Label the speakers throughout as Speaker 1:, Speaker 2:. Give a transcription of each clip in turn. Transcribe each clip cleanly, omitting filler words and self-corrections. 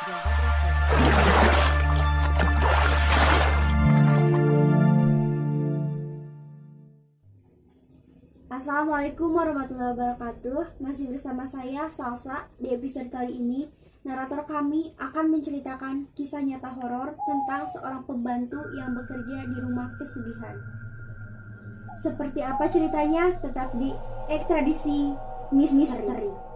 Speaker 1: Jaga Berikut.
Speaker 2: Assalamualaikum warahmatullahi wabarakatuh. Masih bersama saya Salsa. Di episode kali ini, narator kami akan menceritakan kisah nyata horor tentang seorang pembantu yang bekerja di rumah pesugihan. Seperti apa ceritanya? Tetap di Ekstradisi Misteri.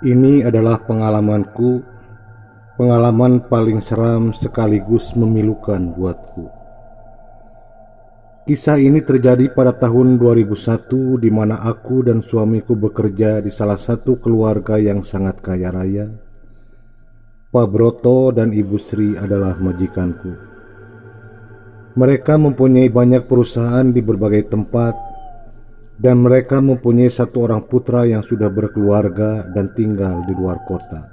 Speaker 3: Ini adalah pengalaman paling seram sekaligus memilukan buatku. Kisah ini terjadi pada tahun 2001 di mana aku dan suamiku bekerja di salah satu keluarga yang sangat kaya raya. Pak Broto dan Ibu Sri adalah majikanku. Mereka mempunyai banyak perusahaan di berbagai tempat dan mereka mempunyai satu orang putra yang sudah berkeluarga dan tinggal di luar kota.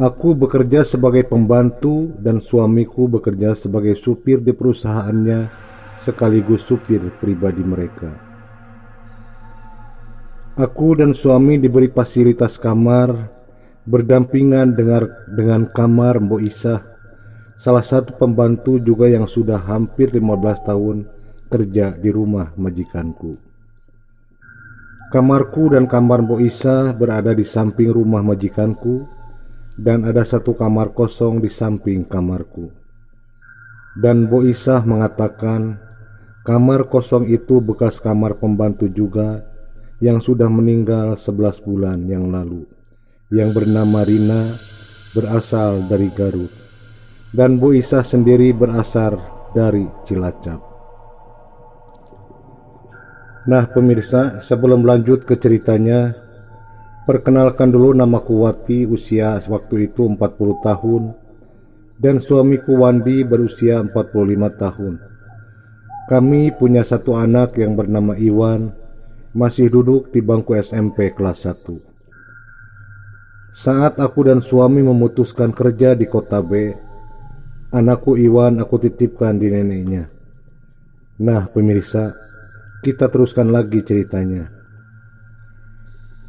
Speaker 3: Aku bekerja sebagai pembantu dan suamiku bekerja sebagai supir di perusahaannya sekaligus supir pribadi mereka. Aku dan suami diberi fasilitas kamar berdampingan dengan kamar Mbok Isah, salah satu pembantu juga yang sudah hampir 15 tahun kerja di rumah majikanku. Kamarku dan kamar Mbok Isah berada di samping rumah majikanku dan ada satu kamar kosong di samping kamarku. Dan Mbok Isah mengatakan kamar kosong itu bekas kamar pembantu juga yang sudah meninggal 11 bulan yang lalu, yang bernama Rina, berasal dari Garut, dan Mbok Isah sendiri berasal dari Cilacap. Nah pemirsa, sebelum lanjut ke ceritanya, perkenalkan dulu, namaku Wati, usia waktu itu 40 tahun, dan suamiku Wandi berusia 45 tahun. Kami punya satu anak yang bernama Iwan, masih duduk di bangku SMP kelas 1. Saat aku dan suami memutuskan kerja di kota B, anakku Iwan aku titipkan di neneknya. Nah pemirsa, kita teruskan lagi ceritanya.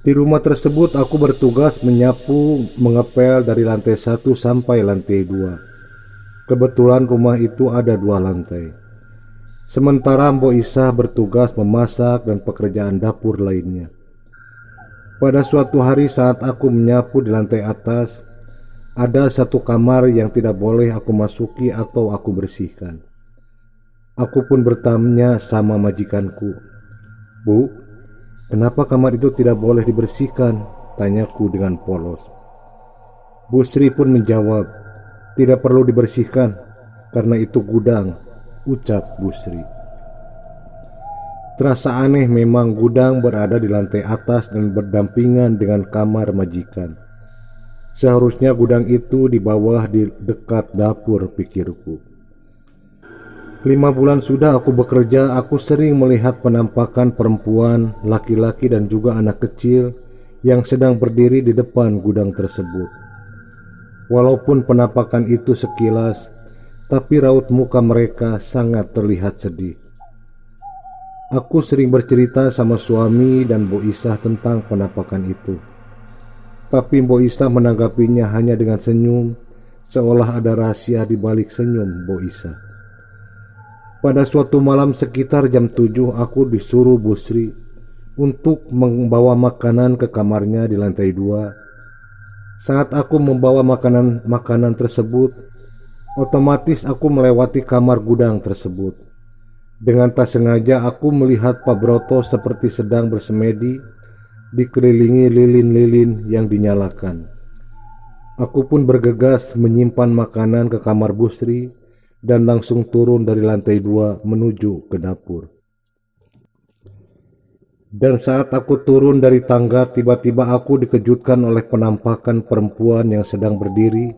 Speaker 3: Di rumah tersebut aku bertugas menyapu, mengepel dari lantai 1 sampai lantai 2. Kebetulan rumah itu ada 2 lantai. Sementara Mbok Isah bertugas memasak dan pekerjaan dapur lainnya. Pada suatu hari saat aku menyapu di lantai atas, ada satu kamar yang tidak boleh aku masuki atau aku bersihkan. Aku pun bertanya sama majikanku, "Bu, kenapa kamar itu tidak boleh dibersihkan?" tanyaku dengan polos. Bu Sri pun menjawab, "Tidak perlu dibersihkan, karena itu gudang," ucap Bu Sri. Terasa aneh memang gudang berada di lantai atas dan berdampingan dengan kamar majikan. Seharusnya gudang itu di bawah di dekat dapur, pikirku. 5 bulan sudah aku bekerja, aku sering melihat penampakan perempuan, laki-laki dan juga anak kecil yang sedang berdiri di depan gudang tersebut. Walaupun penampakan itu sekilas, tapi raut muka mereka sangat terlihat sedih. Aku sering bercerita sama suami dan Mbok Isah tentang penampakan itu. Tapi Mbok Isah menanggapinya hanya dengan senyum, seolah ada rahasia di balik senyum Mbok Isah. Pada suatu malam sekitar jam 7, aku disuruh Bu Sri untuk membawa makanan ke kamarnya di lantai 2. Saat aku membawa makanan tersebut, otomatis aku melewati kamar gudang tersebut. Dengan tak sengaja aku melihat Pak Broto seperti sedang bersemedi dikelilingi lilin-lilin yang dinyalakan. Aku pun bergegas menyimpan makanan ke kamar Bu Sri dan langsung turun dari lantai 2 menuju ke dapur. Dan saat aku turun dari tangga, tiba-tiba aku dikejutkan oleh penampakan perempuan yang sedang berdiri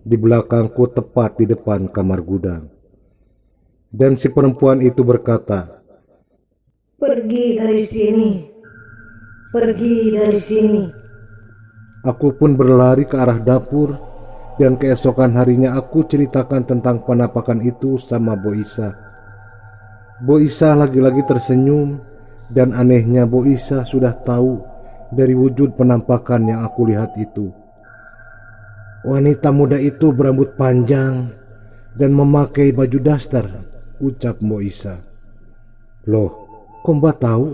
Speaker 3: di belakangku tepat di depan kamar gudang. Dan si perempuan itu berkata,
Speaker 4: "Pergi dari sini,
Speaker 1: Pergi dari sini.
Speaker 3: Aku pun berlari ke arah dapur, dan keesokan harinya aku ceritakan tentang penampakan itu sama Bo Isa. Bo Isa lagi-lagi tersenyum, dan anehnya Bo Isa sudah tahu dari wujud penampakan yang aku lihat itu. Wanita muda itu berambut panjang dan memakai baju daster, ucap Bo Isa. Loh, kok Mbak tahu?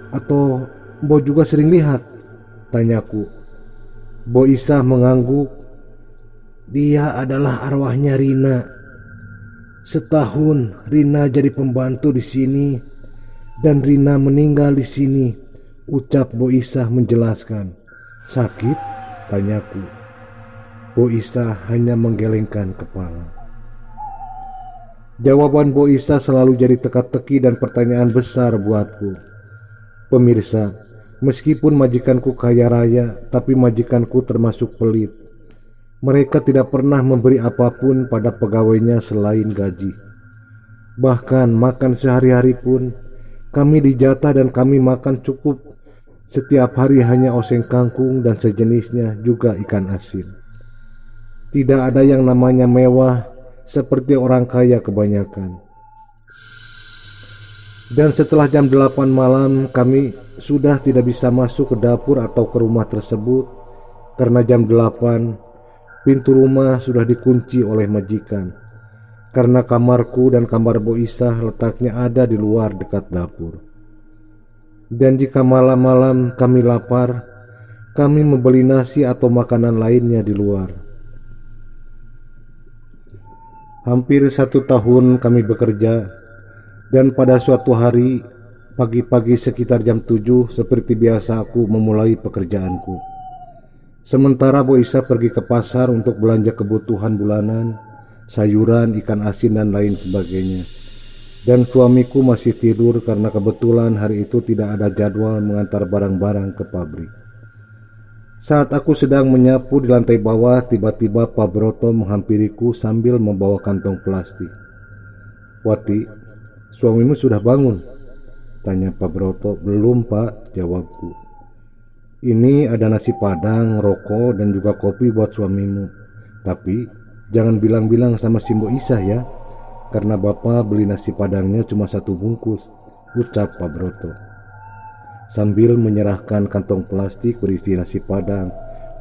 Speaker 3: Atau Mbok juga sering lihat? Tanyaku. Bo Isa mengangguk. Dia adalah arwahnya Rina. Setahun Rina jadi pembantu di sini dan Rina meninggal di sini, ucap Bo Isa menjelaskan. Sakit? Tanyaku. Bo Isa hanya menggelengkan kepala. Jawaban Bo Isa selalu jadi teka-teki dan pertanyaan besar buatku. Pemirsa, meskipun majikanku kaya raya, tapi majikanku termasuk pelit. Mereka tidak pernah memberi apapun pada pegawainya selain gaji. Bahkan makan sehari-hari pun kami dijatah dan kami makan cukup. Setiap hari hanya oseng kangkung dan sejenisnya, juga ikan asin. Tidak ada yang namanya mewah seperti orang kaya kebanyakan. Dan setelah jam 8 malam kami sudah tidak bisa masuk ke dapur atau ke rumah tersebut, karena jam 8 pintu rumah sudah dikunci oleh majikan. Karena kamarku dan kamar Bo Isa letaknya ada di luar dekat dapur. Dan jika malam-malam kami lapar, kami membeli nasi atau makanan lainnya di luar. Hampir 1 tahun kami bekerja. Dan pada suatu hari, pagi-pagi sekitar jam 7, seperti biasa aku memulai pekerjaanku. Sementara Bo Isa pergi ke pasar untuk belanja kebutuhan bulanan, sayuran, ikan asin, dan lain sebagainya. Dan suamiku masih tidur karena kebetulan hari itu tidak ada jadwal mengantar barang-barang ke pabrik. Saat aku sedang menyapu di lantai bawah, tiba-tiba Pak Broto menghampiriku sambil membawa kantong plastik. Wati, suamimu sudah bangun? Tanya Pak Broto. Belum Pak, jawabku. Ini ada nasi padang, rokok, dan juga kopi buat suamimu. Tapi jangan bilang-bilang sama Simbo Isa ya, karena Bapak beli nasi padangnya cuma 1 bungkus, ucap Pak Broto. Sambil menyerahkan kantong plastik berisi nasi padang,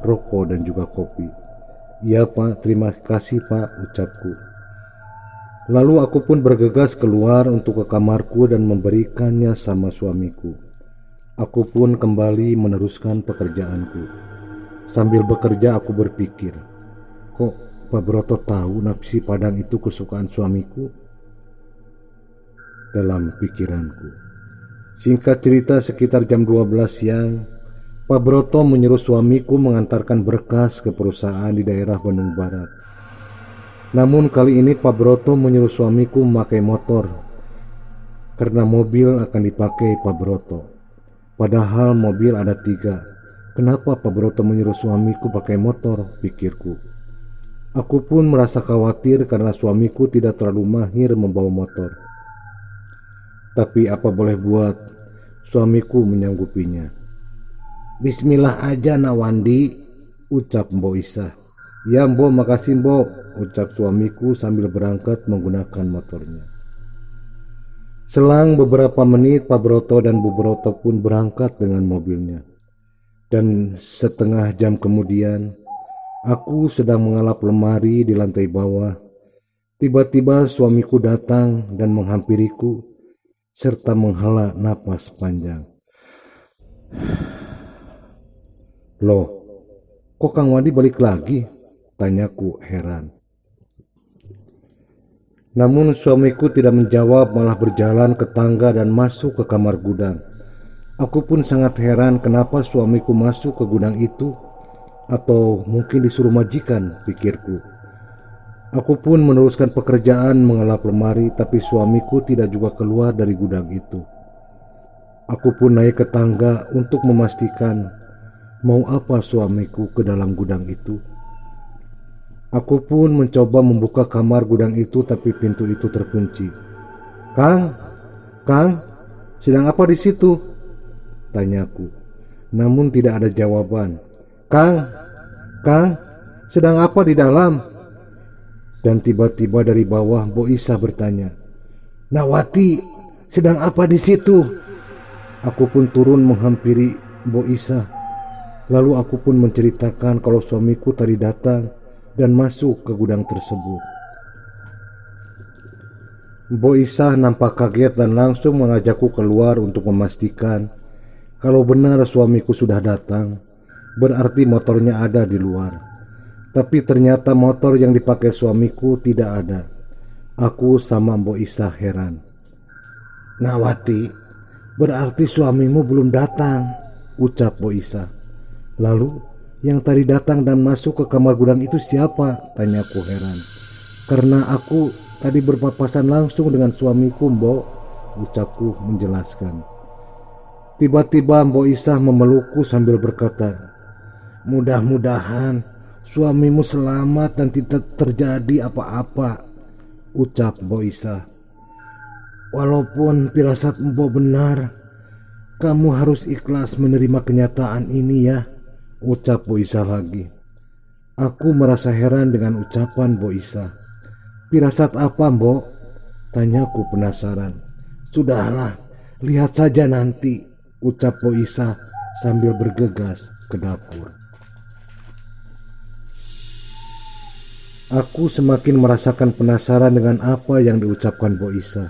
Speaker 3: rokok, dan juga kopi. Iya Pak, terima kasih Pak, ucapku. Lalu aku pun bergegas keluar untuk ke kamarku dan memberikannya sama suamiku. Aku pun kembali meneruskan pekerjaanku. Sambil bekerja aku berpikir, kok Pak Broto tahu nasi padang itu kesukaan suamiku? Dalam pikiranku. Singkat cerita, sekitar jam 12 siang, Pak Broto menyuruh suamiku mengantarkan berkas ke perusahaan di daerah Bandung Barat. Namun kali ini Pak Broto menyuruh suamiku memakai motor, karena mobil akan dipakai Pak Broto. Padahal mobil ada 3. Kenapa Pak Broto menyuruh suamiku pakai motor, pikirku. Aku pun merasa khawatir karena suamiku tidak terlalu mahir membawa motor. Tapi apa boleh buat, suamiku menyanggupinya. Bismillah aja Nawandi, ucap Mbok Isa. Ya Mbok, makasih Mbok, ucap suamiku sambil berangkat menggunakan motornya. Selang beberapa menit Pak Broto dan Bu Broto pun berangkat dengan mobilnya. Dan setengah jam kemudian, aku sedang mengalap lemari di lantai bawah. Tiba-tiba suamiku datang dan menghampiriku serta menghela napas panjang. Loh, kok Kang Wandi balik lagi? Tanyaku heran. Namun suamiku tidak menjawab, malah berjalan ke tangga dan masuk ke kamar gudang. Aku pun sangat heran kenapa suamiku masuk ke gudang itu. Atau mungkin disuruh majikan, pikirku. Aku pun meneruskan pekerjaan mengelap lemari, tapi suamiku tidak juga keluar dari gudang itu. Aku pun naik ke tangga untuk memastikan mau apa suamiku ke dalam gudang itu. Aku pun mencoba membuka kamar gudang itu, tapi pintu itu terkunci. Kang, sedang apa di situ? Tanyaku. Namun tidak ada jawaban. Kang, sedang apa di dalam? Dan tiba-tiba dari bawah Mbok Isah bertanya, Nawati, sedang apa di situ? Aku pun turun menghampiri Mbok Isah. Lalu aku pun menceritakan kalau suamiku tadi datang dan masuk ke gudang tersebut. Mbok Isah nampak kaget dan langsung mengajakku keluar untuk memastikan kalau benar suamiku sudah datang, berarti motornya ada di luar. Tapi ternyata motor yang dipakai suamiku tidak ada. Aku sama Mbok Isah heran. Nawati, berarti suamimu belum datang, ucap Mbok Isah. Lalu, yang tadi datang dan masuk ke kamar gudang itu siapa? Tanyaku heran. Karena aku tadi berpapasan langsung dengan suamiku, Mbok, ucapku menjelaskan. Tiba-tiba Mbok Isah memelukku sambil berkata, mudah-mudahan suamimu selamat dan tidak terjadi apa-apa, ucap Mbok Isah. Walaupun firasat Mbok benar, kamu harus ikhlas menerima kenyataan ini ya, ucap Mbok Isah lagi. Aku merasa heran dengan ucapan Mbok Isah. Firasat apa, Mbok? Tanyaku penasaran. Sudahlah, lihat saja nanti, ucap Mbok Isah sambil bergegas ke dapur. Aku semakin merasakan penasaran dengan apa yang diucapkan Mbok Isah.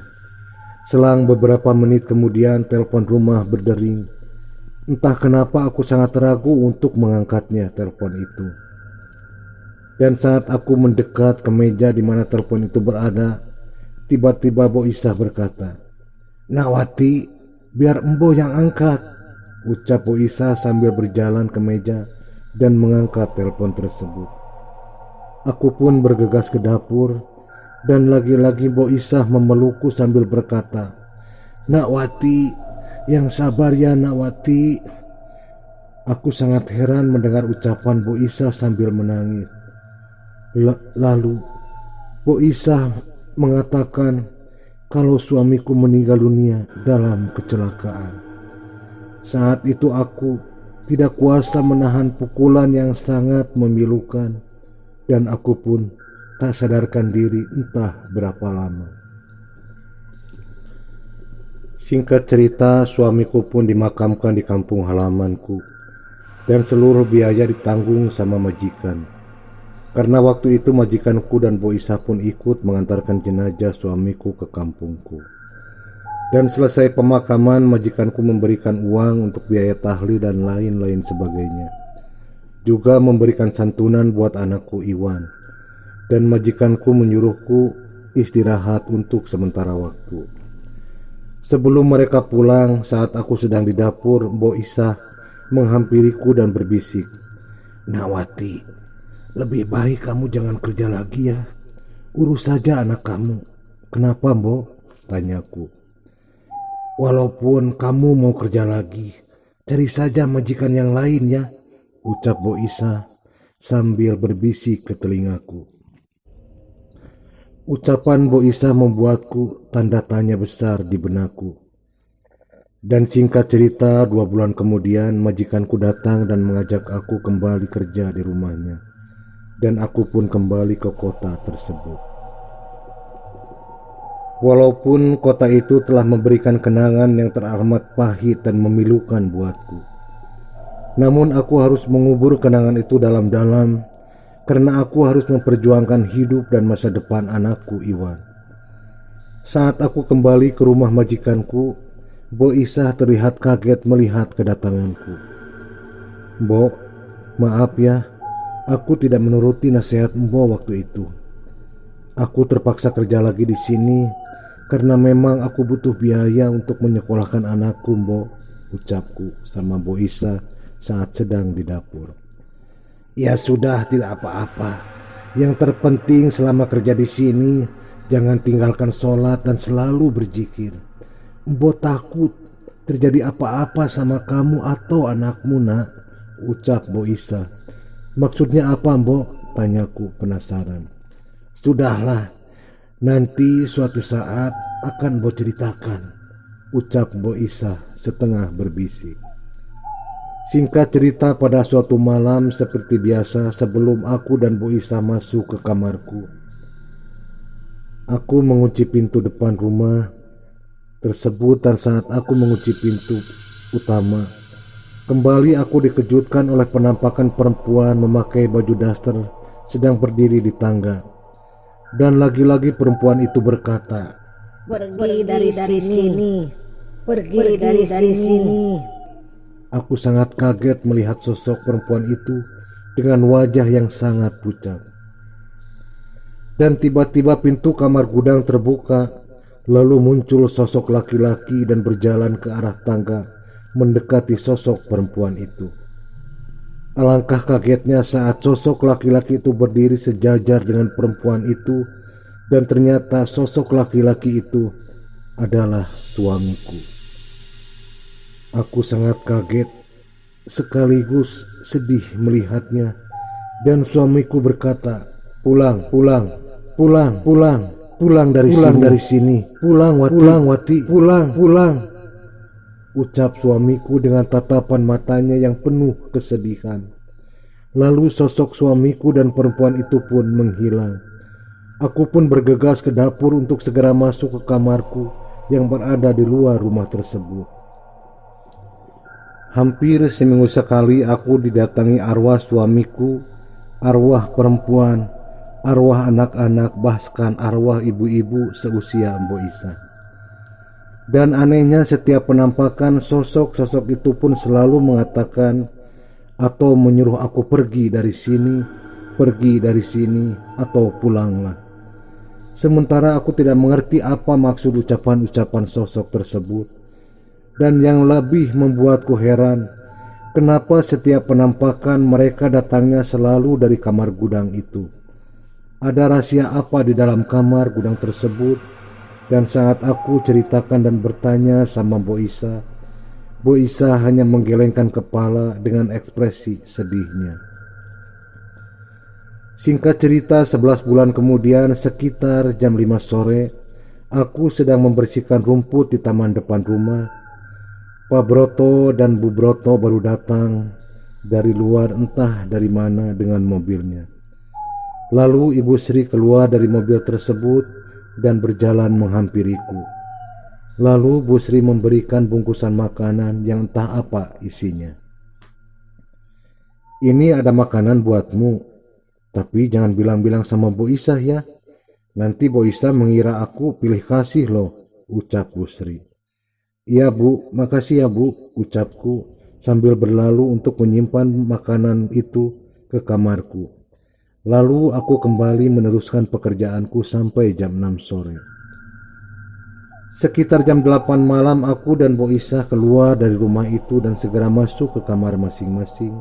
Speaker 3: Selang beberapa menit kemudian telepon rumah berdering. Entah kenapa aku sangat ragu untuk mengangkatnya telepon itu. Dan saat aku mendekat ke meja di mana telepon itu berada, tiba-tiba Mbok Isah berkata, Nawati, biar Embo yang angkat, ucap Mbok Isah sambil berjalan ke meja dan mengangkat telepon tersebut. Aku pun bergegas ke dapur dan lagi-lagi Mbok Isah memelukku sambil berkata, Nawati, yang sabar ya Nawati. Aku sangat heran mendengar ucapan Mbok Isah sambil menangis. Lalu Mbok Isah mengatakan kalau suamiku meninggal dunia dalam kecelakaan. Saat itu aku tidak kuasa menahan pukulan yang sangat memilukan dan aku pun tak sadarkan diri entah berapa lama. Singkat cerita, suamiku pun dimakamkan di kampung halamanku dan seluruh biaya ditanggung sama majikan. Karena waktu itu majikanku dan Mbok Isah pun ikut mengantarkan jenazah suamiku ke kampungku. Dan selesai pemakaman, majikanku memberikan uang untuk biaya tahlil dan lain-lain sebagainya. Juga memberikan santunan buat anakku Iwan. Dan majikanku menyuruhku istirahat untuk sementara waktu. Sebelum mereka pulang, saat aku sedang di dapur, Mbok Isah menghampiriku dan berbisik, Nawati, lebih baik kamu jangan kerja lagi ya. Urus saja anak kamu. Kenapa, Mbok? Tanyaku. Walaupun kamu mau kerja lagi, cari saja majikan yang lain ya, ucap Mbok Isah sambil berbisik ke telingaku. Ucapan Mbok Isah membuatku tanda tanya besar di benakku. Dan singkat cerita, 2 bulan kemudian majikanku datang dan mengajak aku kembali kerja di rumahnya. Dan aku pun kembali ke kota tersebut. Walaupun kota itu telah memberikan kenangan yang teramat pahit dan memilukan buatku, namun aku harus mengubur kenangan itu dalam-dalam karena aku harus memperjuangkan hidup dan masa depan anakku Iwan. Saat aku kembali ke rumah majikanku, Mbok Isah terlihat kaget melihat kedatanganku. Mbok, maaf ya, aku tidak menuruti nasihat Mbok waktu itu. Aku terpaksa kerja lagi di sini karena memang aku butuh biaya untuk menyekolahkan anakku, Mbok, ucapku sama Mbok Isah saat sedang di dapur. Ya sudah, tidak apa-apa. Yang terpenting selama kerja di sini jangan tinggalkan sholat dan selalu berzikir. Mbok takut terjadi apa-apa sama kamu atau anakmu, nak, ucap Mbok Isah. Maksudnya apa, Mbok? Tanyaku penasaran. Sudahlah, nanti suatu saat akan Mbok ceritakan, ucap Mbok Isah setengah berbisik. Singkat cerita, pada suatu malam seperti biasa sebelum aku dan Bu Isa masuk ke kamarku, aku mengunci pintu depan rumah tersebut dan saat aku mengunci pintu utama, kembali aku dikejutkan oleh penampakan perempuan memakai baju daster sedang berdiri di tangga. Dan lagi-lagi perempuan itu berkata,
Speaker 1: Pergi dari sini. Pergi dari sini.
Speaker 3: Aku sangat kaget melihat sosok perempuan itu dengan wajah yang sangat pucat. Dan tiba-tiba pintu kamar gudang terbuka, lalu muncul sosok laki-laki dan berjalan ke arah tangga mendekati sosok perempuan itu. Alangkah kagetnya saat sosok laki-laki itu berdiri sejajar dengan perempuan itu, dan ternyata sosok laki-laki itu adalah suamiku. Aku sangat kaget sekaligus sedih melihatnya, dan suamiku berkata, pulang dari sini, pulang Wati, pulang. Ucap suamiku dengan tatapan matanya yang penuh kesedihan. Lalu sosok suamiku dan perempuan itu pun menghilang. Aku pun bergegas ke dapur untuk segera masuk ke kamarku yang berada di luar rumah tersebut. Hampir seminggu sekali aku didatangi arwah suamiku, arwah perempuan, arwah anak-anak, bahkan arwah ibu-ibu seusia Mbok Isa. Dan anehnya setiap penampakan sosok-sosok itu pun selalu mengatakan atau menyuruh aku pergi dari sini, atau pulanglah. Sementara aku tidak mengerti apa maksud ucapan-ucapan sosok tersebut. Dan yang lebih membuatku heran, kenapa setiap penampakan mereka datangnya selalu dari kamar gudang itu. Ada rahasia apa di dalam kamar gudang tersebut? Dan saat aku ceritakan dan bertanya sama Mbok Isa hanya menggelengkan kepala dengan ekspresi sedihnya. Singkat cerita, 11 bulan kemudian sekitar jam 5 sore, aku sedang membersihkan rumput di taman depan rumah. Pak Broto dan Bu Broto baru datang dari luar entah dari mana dengan mobilnya. Lalu Ibu Sri keluar dari mobil tersebut dan berjalan menghampiriku. Lalu Bu Sri memberikan bungkusan makanan yang entah apa isinya. Ini ada makanan buatmu, tapi jangan bilang-bilang sama Bu Isa ya. Nanti Bu Isa mengira aku pilih kasih loh, ucap Bu Sri. Iya Bu, makasih ya Bu, ucapku sambil berlalu untuk menyimpan makanan itu ke kamarku. Lalu aku kembali meneruskan pekerjaanku sampai jam 6 sore. Sekitar jam 8 malam aku dan Mbok Isa keluar dari rumah itu dan segera masuk ke kamar masing-masing.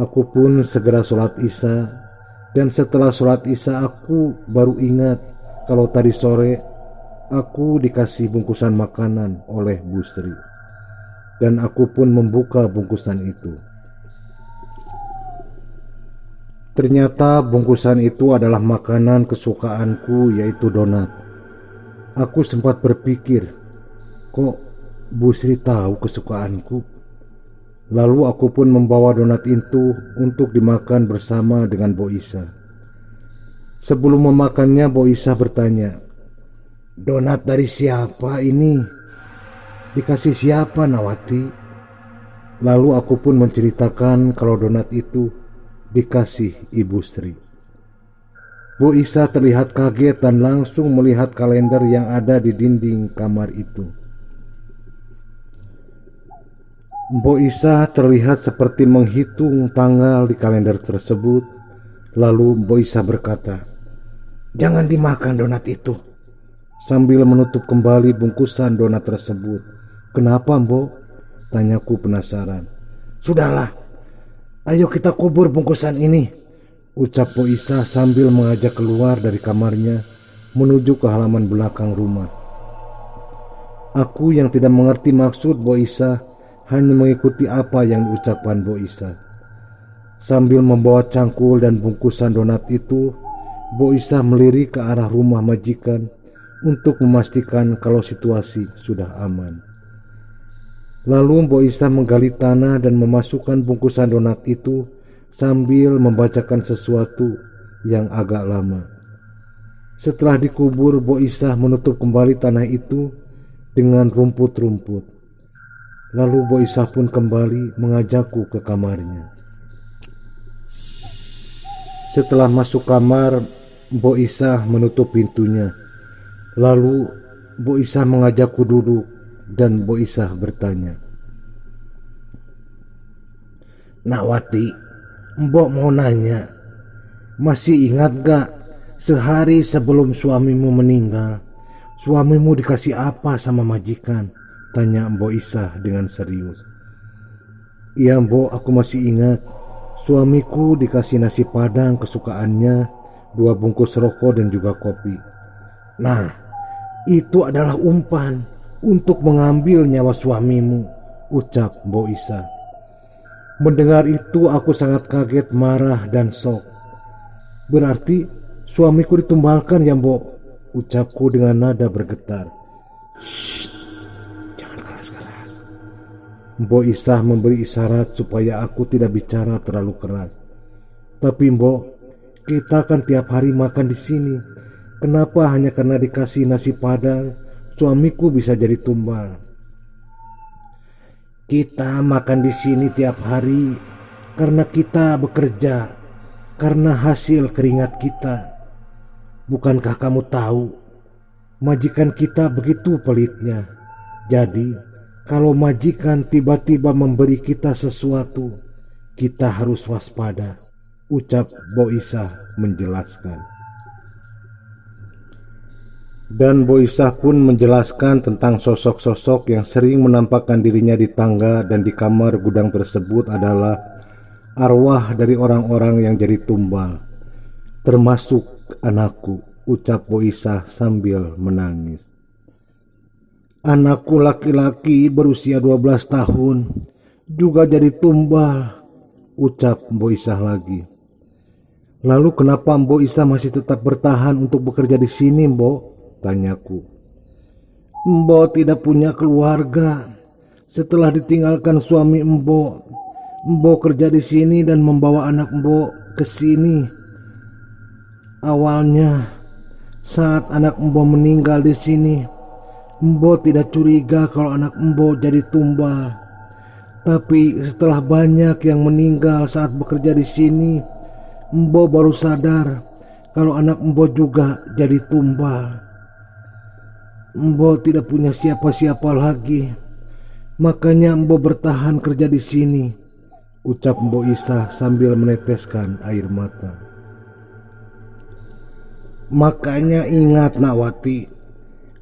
Speaker 3: Aku pun segera sholat Isya, dan setelah sholat Isya aku baru ingat kalau tadi sore aku dikasih bungkusan makanan oleh Bu Sri, dan aku pun membuka bungkusan itu. Ternyata bungkusan itu adalah makanan kesukaanku, yaitu donat. Aku sempat berpikir, kok Bu Sri tahu kesukaanku? Lalu aku pun membawa donat itu untuk dimakan bersama dengan Mbok Isa. Sebelum memakannya, Mbok Isa bertanya, donat dari siapa ini? Dikasih siapa Nawati? Lalu aku pun menceritakan kalau donat itu dikasih Ibu Sri. Bu Isa terlihat kaget dan langsung melihat kalender yang ada di dinding kamar itu. Mbok Isa terlihat seperti menghitung tanggal di kalender tersebut. Lalu Mbok Isa berkata, "Jangan dimakan donat itu," sambil menutup kembali bungkusan donat tersebut. "Kenapa, Mbok?" tanyaku penasaran. "Sudahlah, ayo kita kubur bungkusan ini," ucap Mbok Isa sambil mengajak keluar dari kamarnya menuju ke halaman belakang rumah. Aku yang tidak mengerti maksud Mbok Isa hanya mengikuti apa yang diucapkan Mbok Isa. Sambil membawa cangkul dan bungkusan donat itu, Mbok Isa melirik ke arah rumah majikan untuk memastikan kalau situasi sudah aman. Lalu Mbok Isa menggali tanah dan memasukkan bungkusan donat itu sambil membacakan sesuatu yang agak lama. Setelah dikubur, Mbok Isa menutup kembali tanah itu dengan rumput-rumput. Lalu Mbok Isa pun kembali mengajakku ke kamarnya. Setelah masuk kamar, Mbok Isa menutup pintunya. Lalu Mbok Isa mengajakku duduk dan Mbok Isa bertanya, "Nak Wati, Mbok mau nanya, masih ingat gak sehari sebelum suamimu meninggal, suamimu dikasih apa sama majikan?" tanya Mbok Isa dengan serius. "Iya Mbok, aku masih ingat. Suamiku dikasih nasi padang kesukaannya, 2 bungkus rokok dan juga kopi. Nah, itu adalah umpan untuk mengambil nyawa suamimu," ucap Mbok Isa. Mendengar itu aku sangat kaget, marah dan shock. "Berarti suamiku ditumbalkan ya Mbok?" ucapku dengan nada bergetar. "Shh, jangan keras-keras." Mbok Isa memberi isyarat supaya aku tidak bicara terlalu keras. "Tapi Mbok, kita kan tiap hari makan di sini. Kenapa hanya karena dikasih nasi padang suamiku bisa jadi tumbal?" "Kita makan di sini tiap hari karena kita bekerja, karena hasil keringat kita. Bukankah kamu tahu, majikan kita begitu pelitnya. Jadi, kalau majikan tiba-tiba memberi kita sesuatu, kita harus waspada," ucap Mbok Isa menjelaskan. Dan Mbok Isa pun menjelaskan tentang sosok-sosok yang sering menampakkan dirinya di tangga dan di kamar gudang tersebut adalah arwah dari orang-orang yang jadi tumbal, termasuk anakku, ucap Mbok Isa sambil menangis. "Anakku laki-laki berusia 12 tahun juga jadi tumbal," ucap Mbok Isa lagi. "Lalu kenapa Mbok Isa masih tetap bertahan untuk bekerja di sini, Mbok?" tanyaku. "Mbok tidak punya keluarga. Setelah ditinggalkan suami Mbok kerja di sini dan membawa anak Mbok ke sini. Awalnya, saat anak Mbok meninggal di sini, Mbok tidak curiga kalau anak Mbok jadi tumbal. Tapi setelah banyak yang meninggal saat bekerja di sini, Mbok baru sadar kalau anak Mbok juga jadi tumbal. Mbok tidak punya siapa-siapa lagi, makanya Mbok bertahan kerja di sini," ucap Mbok Isa sambil meneteskan air mata. "Makanya ingat Nak Wati,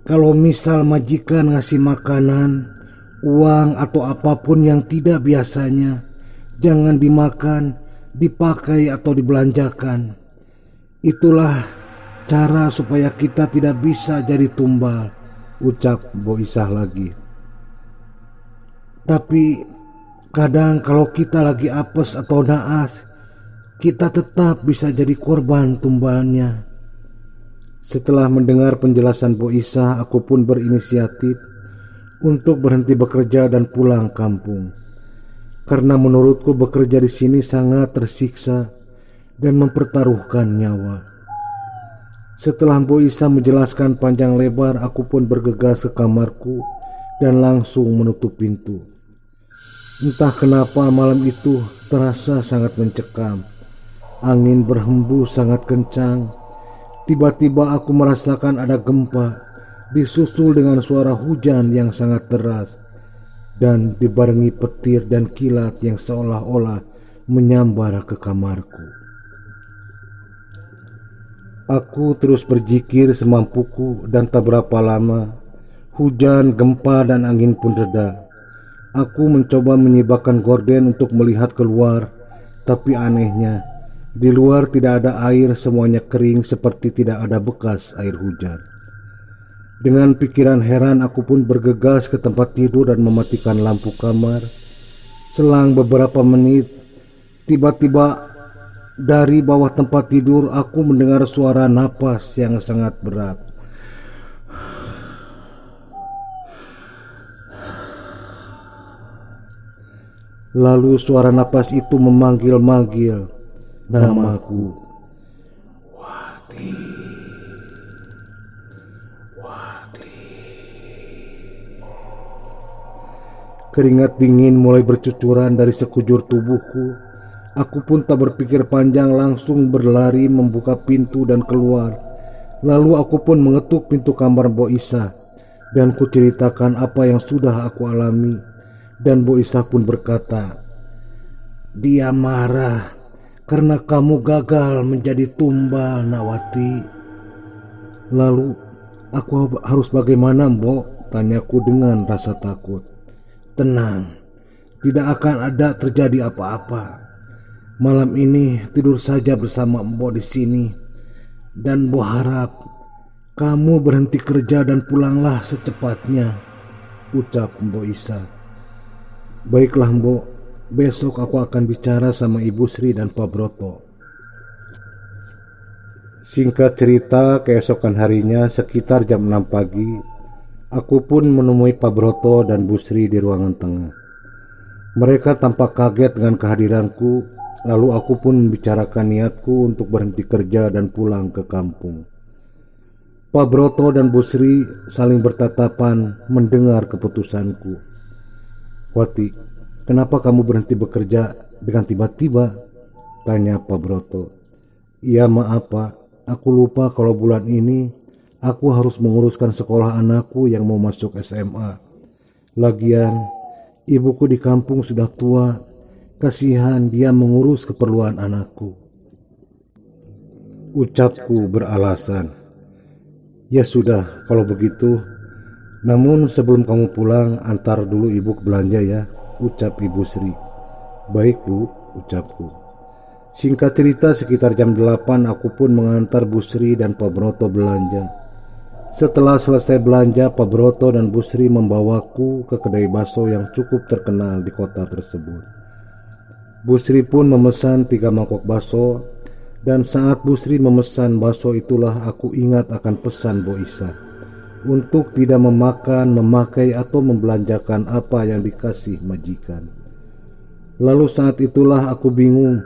Speaker 3: kalau misal majikan ngasih makanan, uang atau apapun yang tidak biasanya, jangan dimakan, dipakai atau dibelanjakan. Itulah cara supaya kita tidak bisa jadi tumbal," ucap Mbok Isa lagi. "Tapi kadang kalau kita lagi apes atau naas, kita tetap bisa jadi korban tumbalnya." Setelah mendengar penjelasan Mbok Isa, aku pun berinisiatif untuk berhenti bekerja dan pulang kampung. Karena menurutku bekerja di sini sangat tersiksa dan mempertaruhkan nyawa. Setelah Mbok Isa menjelaskan panjang lebar, aku pun bergegas ke kamarku dan langsung menutup pintu. Entah kenapa malam itu terasa sangat mencekam. Angin berhembus sangat kencang. Tiba-tiba aku merasakan ada gempa, disusul dengan suara hujan yang sangat deras, dan dibarengi petir dan kilat yang seolah-olah menyambar ke kamarku. Aku terus berzikir semampuku dan tak berapa lama hujan, gempa, dan angin pun reda. Aku mencoba menyibakkan gorden untuk melihat keluar, tapi anehnya di luar tidak ada air, semuanya kering seperti tidak ada bekas air hujan. Dengan pikiran heran aku pun bergegas ke tempat tidur dan mematikan lampu kamar. Selang beberapa menit, tiba-tiba dari bawah tempat tidur aku mendengar suara napas yang sangat berat. Lalu suara napas itu memanggil-manggil namaku. Wati, Wati. Keringat dingin mulai bercucuran dari sekujur tubuhku. Aku pun tak berpikir panjang, langsung berlari membuka pintu dan keluar. Lalu aku pun mengetuk pintu kamar Mbok Isa dan kuceritakan apa yang sudah aku alami. Dan Mbok Isa pun berkata, "Dia marah karena kamu gagal menjadi tumbal, Nawati." Lalu, aku harus bagaimana, Mbok? Tanyaku dengan rasa takut. "Tenang, tidak akan ada terjadi apa-apa. Malam ini tidur saja bersama Mbok di sini. Dan Mbok harap kamu berhenti kerja dan pulanglah secepatnya," ucap Mbok Isa. "Baiklah, Mbok. Besok aku akan bicara sama Ibu Sri dan Pak Broto." Singkat cerita, keesokan harinya sekitar jam 6 pagi, aku pun menemui Pak Broto dan Bu Sri di ruangan tengah. Mereka tampak kaget dengan kehadiranku, lalu aku pun membicarakan niatku untuk berhenti kerja dan pulang ke kampung. Pak Broto dan Bu Sri saling bertatapan mendengar keputusanku. "Wati, kenapa kamu berhenti bekerja dengan tiba-tiba?" tanya Pak Broto. "Iya, maaf Pak, aku lupa kalau bulan ini aku harus menguruskan sekolah anakku yang mau masuk SMA. Lagian, ibuku di kampung sudah tua, kasihan dia mengurus keperluan anakku," ucapku beralasan. "Ya sudah, kalau begitu. Namun sebelum kamu pulang, antar dulu ibu ke belanja ya," ucap Ibu Sri. "Baik Bu," ucapku. Singkat cerita, sekitar jam 8 aku pun mengantar Bu Sri dan Pak Broto belanja. Setelah selesai belanja, Pak Broto dan Bu Sri membawaku ke kedai bakso yang cukup terkenal di kota tersebut. Bu Sri pun memesan 3 mangkok bakso, dan saat Bu Sri memesan bakso itulah aku ingat akan pesan Mbok Isa untuk tidak memakan, memakai atau membelanjakan apa yang dikasih majikan. Lalu saat itulah aku bingung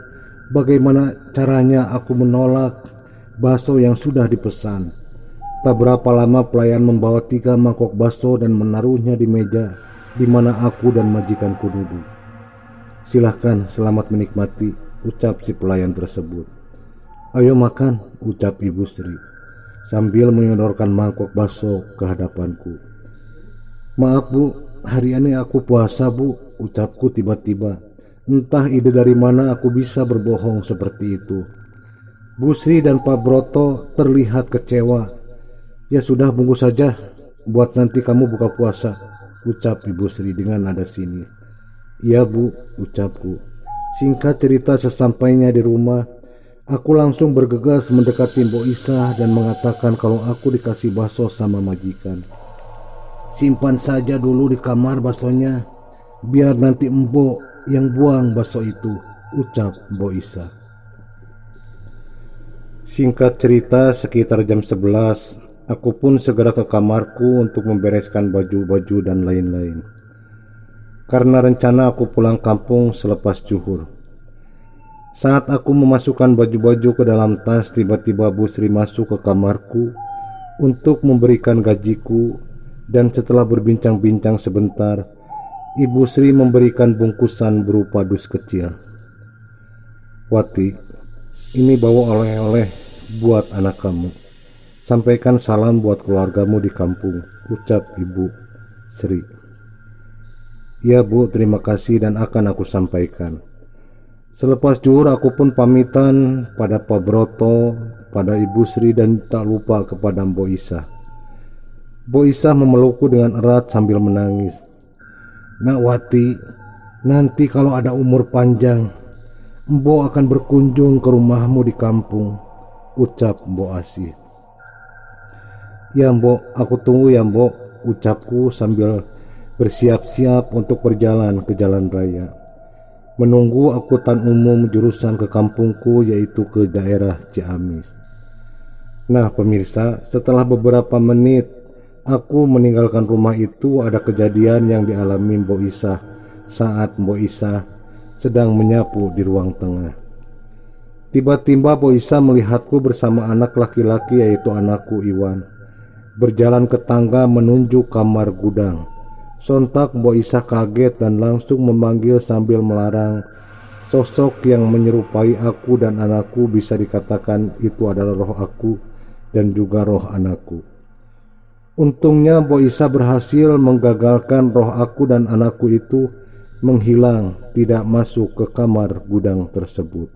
Speaker 3: bagaimana caranya aku menolak bakso yang sudah dipesan. Tak berapa lama pelayan membawa 3 mangkok bakso dan menaruhnya di meja di mana aku dan majikanku duduk. "Silahkan, selamat menikmati," ucap si pelayan tersebut. "Ayo makan," ucap Ibu Sri sambil menyodorkan mangkok bakso ke hadapanku. "Maaf Bu, hari ini aku puasa Bu," ucapku tiba-tiba. Entah ide dari mana aku bisa berbohong seperti itu. Bu Sri dan Pak Broto terlihat kecewa. "Ya sudah, bungkus saja buat nanti kamu buka puasa," ucap Ibu Sri dengan nada sinis. "Iya Bu," ucapku. Singkat cerita, sesampainya di rumah, aku langsung bergegas mendekati Mbok Isa dan mengatakan kalau aku dikasih bakso sama majikan. "Simpan saja dulu di kamar baksonya, biar nanti Mbok yang buang bakso itu," ucap Mbok Isa. Singkat cerita, sekitar jam 11, aku pun segera ke kamarku untuk membereskan baju-baju dan lain-lain. Karena rencana aku pulang kampung selepas zuhur. Saat aku memasukkan baju-baju ke dalam tas, tiba-tiba Bu Sri masuk ke kamarku untuk memberikan gajiku, dan setelah berbincang-bincang sebentar, Ibu Sri memberikan bungkusan berupa dus kecil. "Wati, ini bawa oleh-oleh buat anak kamu. Sampaikan salam buat keluargamu di kampung," ucap Ibu Sri. "Ya Bu, terima kasih dan akan aku sampaikan." Selepas zuhur aku pun pamitan pada Pak Broto, pada Ibu Sri dan tak lupa kepada Mbok Isa. Mbok Isa memelukku dengan erat sambil menangis. "Nak Wati, nanti kalau ada umur panjang, Mbok akan berkunjung ke rumahmu di kampung," ucap Mbok Asih. "Ya Mbok, aku tunggu ya Mbok," ucapku sambil bersiap-siap untuk berjalan ke jalan raya, menunggu angkutan umum jurusan ke kampungku, yaitu ke daerah Ciamis. Nah pemirsa, setelah beberapa menit aku meninggalkan rumah itu, ada kejadian yang dialami Mbok Isa saat Mbok Isa sedang menyapu di ruang tengah. Tiba-tiba Mbok Isa melihatku bersama anak laki-laki, yaitu anakku Iwan, berjalan ke tangga menuju kamar gudang. Sontak Mbok Isa kaget dan langsung memanggil sambil melarang. Sosok yang menyerupai aku dan anakku, bisa dikatakan itu adalah roh aku dan juga roh anakku. Untungnya Mbok Isa berhasil menggagalkan roh aku dan anakku itu menghilang, tidak masuk ke kamar gudang tersebut.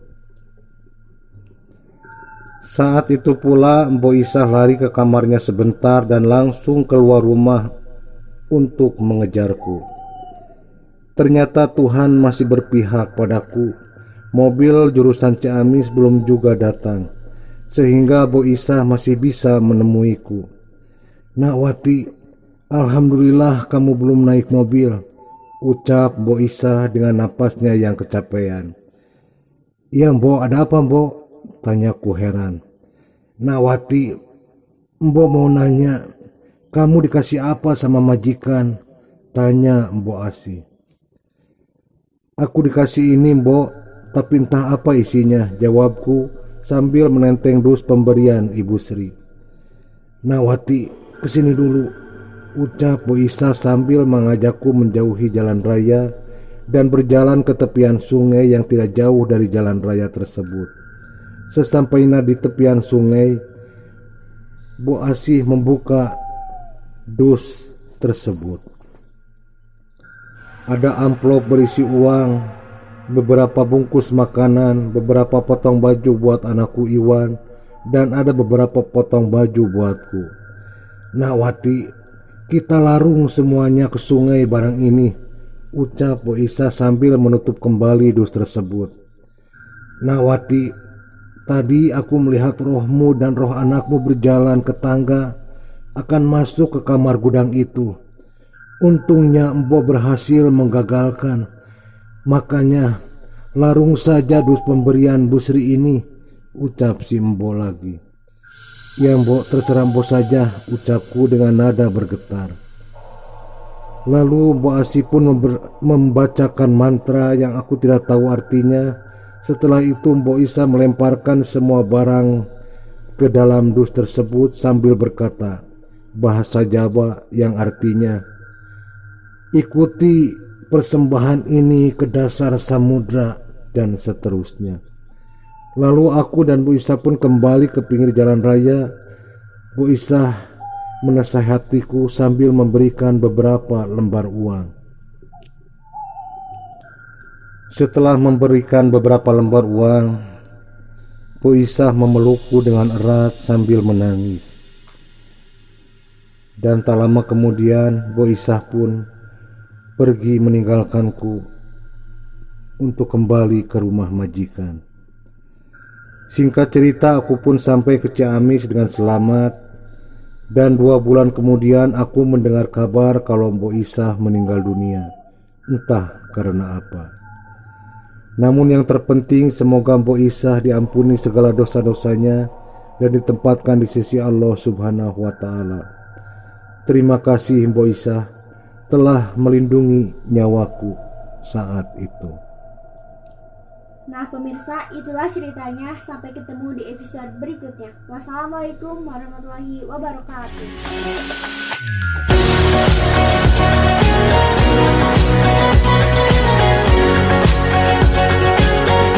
Speaker 3: Saat itu pula Mbok Isa lari ke kamarnya sebentar dan langsung keluar rumah untuk mengejarku. Ternyata Tuhan masih berpihak padaku. Mobil jurusan Ciamis belum juga datang, sehingga Mbok Isa masih bisa menemuiku. "Nak Wati, alhamdulillah kamu belum naik mobil," ucap Mbok Isa dengan napasnya yang kecapean. "Iya Mbok, ada apa Mbok?" tanyaku heran. "Nak Wati, Mbok mau nanya, kamu dikasih apa sama majikan?" tanya Mbok Asi. "Aku dikasih ini Mbok, tapi entah apa isinya," jawabku sambil menenteng dus pemberian Ibu Sri. "Nak Wati, kesini dulu," ucap Mbok Isa sambil mengajakku menjauhi jalan raya dan berjalan ke tepian sungai yang tidak jauh dari jalan raya tersebut. Sesampainya di tepian sungai, Mbok Asih membuka dus tersebut. Ada amplop berisi uang, beberapa bungkus makanan, beberapa potong baju buat anakku Iwan, dan ada beberapa potong baju buatku. "Nak Wati, kita larung semuanya ke sungai barang ini," ucap Mbok Isa sambil menutup kembali dus tersebut. "Nak Wati, tadi aku melihat rohmu dan roh anakmu berjalan ke tangga akan masuk ke kamar gudang itu. Untungnya Mbok berhasil menggagalkan. Makanya larung saja dus pemberian Bu Sri ini," ucap si Mbok lagi. "Ya Mbok, terserah Mbok saja," ucapku dengan nada bergetar. Lalu Mbok Asi pun membacakan mantra yang aku tidak tahu artinya. Setelah itu Mbok Isa melemparkan semua barang ke dalam dus tersebut sambil berkata bahasa Jawa yang artinya, "Ikuti persembahan ini ke dasar samudra," dan seterusnya. Lalu aku dan Bu Isa pun kembali ke pinggir jalan raya. Bu Isa menasihatiku sambil memberikan beberapa lembar uang. Setelah memberikan beberapa lembar uang, Bu Isa memelukku dengan erat sambil menangis. Dan tak lama kemudian Bu Isa pun pergi meninggalkanku untuk kembali ke rumah majikan. Singkat cerita, aku pun sampai ke Ciamis dengan selamat. Dan 2 bulan kemudian aku mendengar kabar kalau Mbok Isa meninggal dunia. Entah karena apa. Namun yang terpenting, semoga Mbok Isa diampuni segala dosa-dosanya dan ditempatkan di sisi Allah Subhanahu wa Ta'ala. Terima kasih Mbok Isa telah melindungi nyawaku saat itu.
Speaker 2: Nah pemirsa, itulah ceritanya. Sampai ketemu di episode berikutnya. Wassalamualaikum warahmatullahi wabarakatuh.